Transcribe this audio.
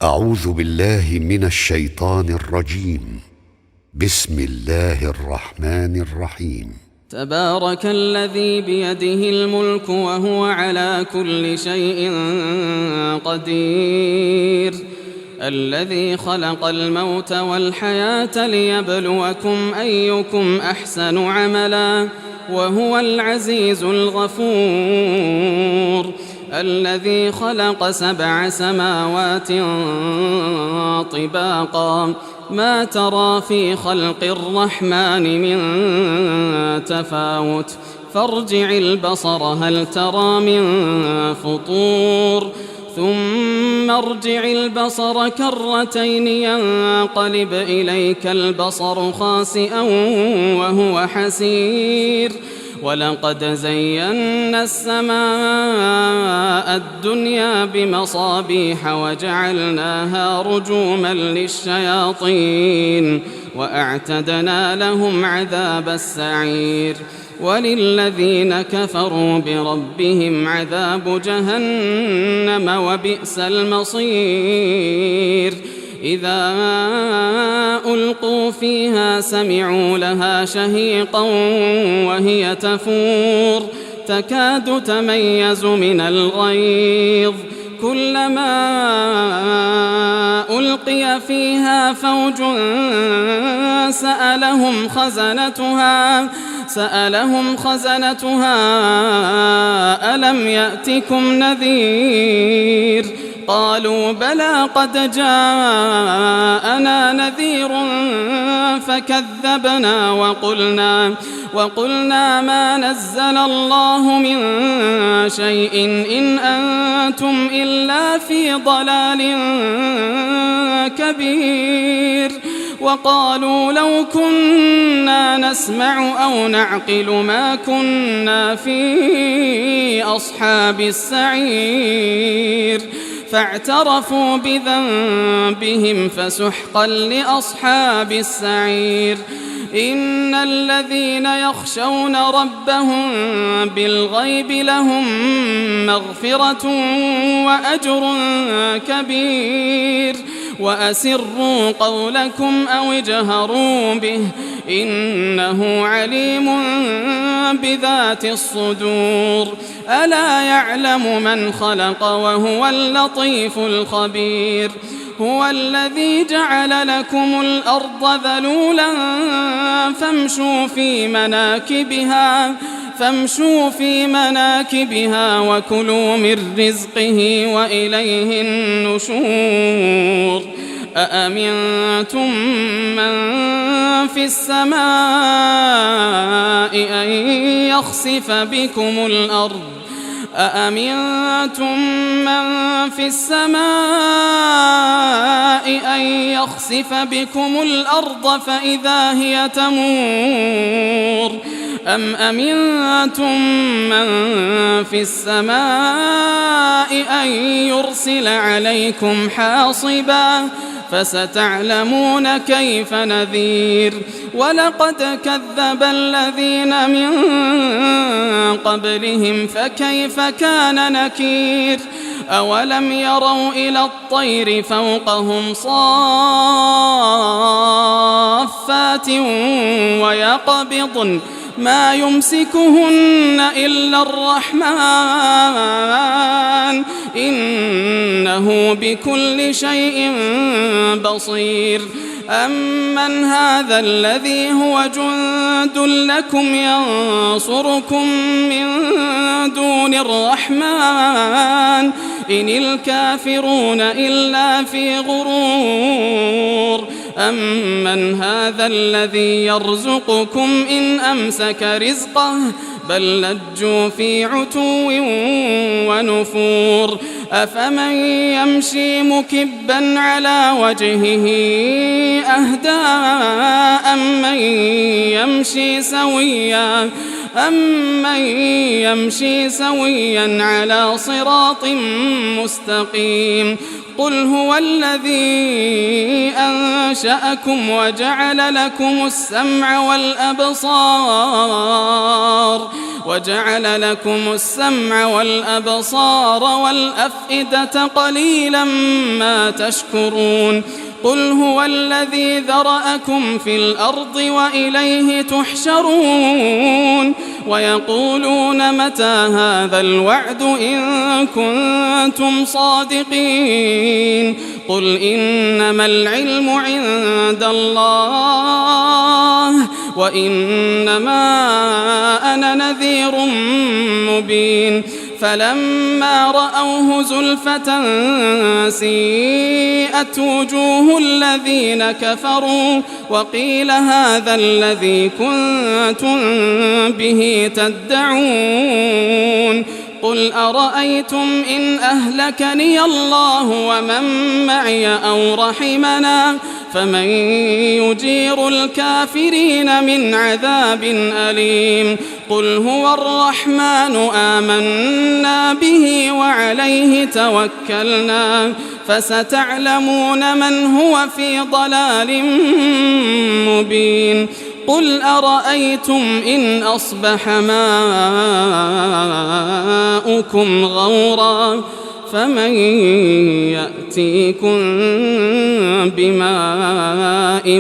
أعوذ بالله من الشيطان الرجيم. بسم الله الرحمن الرحيم. تبارك الذي بيده الملك وهو على كل شيء قدير، الذي خلق الموت والحياة ليبلوكم أيكم أحسن عملا وهو العزيز الغفور، الذي خلق 7 سماوات طباقا ما ترى في خلق الرحمن من تفاوت فارجع البصر هل ترى من فطور ثم ارجع البصر كرتين ينقلب إليك البصر خاسئا وهو حسير، ولقد زينا السماء الدنيا بمصابيح وجعلناها رجوما للشياطين وأعتدنا لهم عذاب السعير، وللذين كفروا بربهم عذاب جهنم وبئس المصير. إذا ألقوا فيها سمعوا لها شهيقا وهي تفور تكاد تميز من الغيظ، كلما ألقي فيها فوج سألهم خزنتها ألم يأتكم نذير؟ قالوا بلى قد جاءنا نذير فكذبنا وقلنا ما نزل الله من شيء إن أنتم إلا في ضلال كبير، وقالوا لو كنا نسمع أو نعقل ما كنا في أصحاب السعير، فاعترفوا بذنبهم فسحقا لأصحاب السعير. إن الذين يخشون ربهم بالغيب لهم مغفرة وأجر كبير، وأسروا قولكم أو اجهروا به إنه عليم بذات الصدور. ألا يعلم من خلق وهو اللطيف الخبير. هو الذي جعل لكم الأرض ذلولا فامشوا في مناكبها وكلوا من رزقه وإليه النشور. أأمنتم من في السماء أن يخسف بكم الأرض فإذا هي تمور، أم أمنتم من في السماء أن يرسل عليكم حاصبا فستعلمون كيف نذير. ولقد كذب الذين من قبلهم فكيف كان نكير. أولم يروا إلى الطير فوقهم صافات ويقبضن ما يمسكهن إلا الرحمن إنه بكل شيء بصير. أمن هذا الذي هو جند لكم ينصركم من دون الرحمن إن الكافرون إلا في غرور. أمن هذا الذي يرزقكم إن أمسك رزقه بل لجوا في عتو ونفور. أفمن يمشي مكبا على وجهه أهدى أمن يمشي سويا على صراط مستقيم. قل هو الذي أنشأكم وجعل لكم السمع والأبصار وجعل لكم السمع والأبصار والأفئدة قليلا ما تشكرون قل هو الذي ذرأكم في الأرض وإليه تحشرون ويقولون متى هذا الوعد إن كنتم صادقين قل إنما العلم عند الله وإنما أنا نذير مبين فلما رأوه زلفة سيئت وجوه الذين كفروا وقيل هذا الذي كنتم به تدعون قل أرأيتم إن أهلكني الله ومن معي أو رحمنا فمن يجير الكافرين من عذاب أليم قل هو الرحمن آمنا به وعليه توكلنا فستعلمون من هو في ضلال مبين قل أرأيتم إن أصبح ماؤكم غورا فمن يأتيكم بماء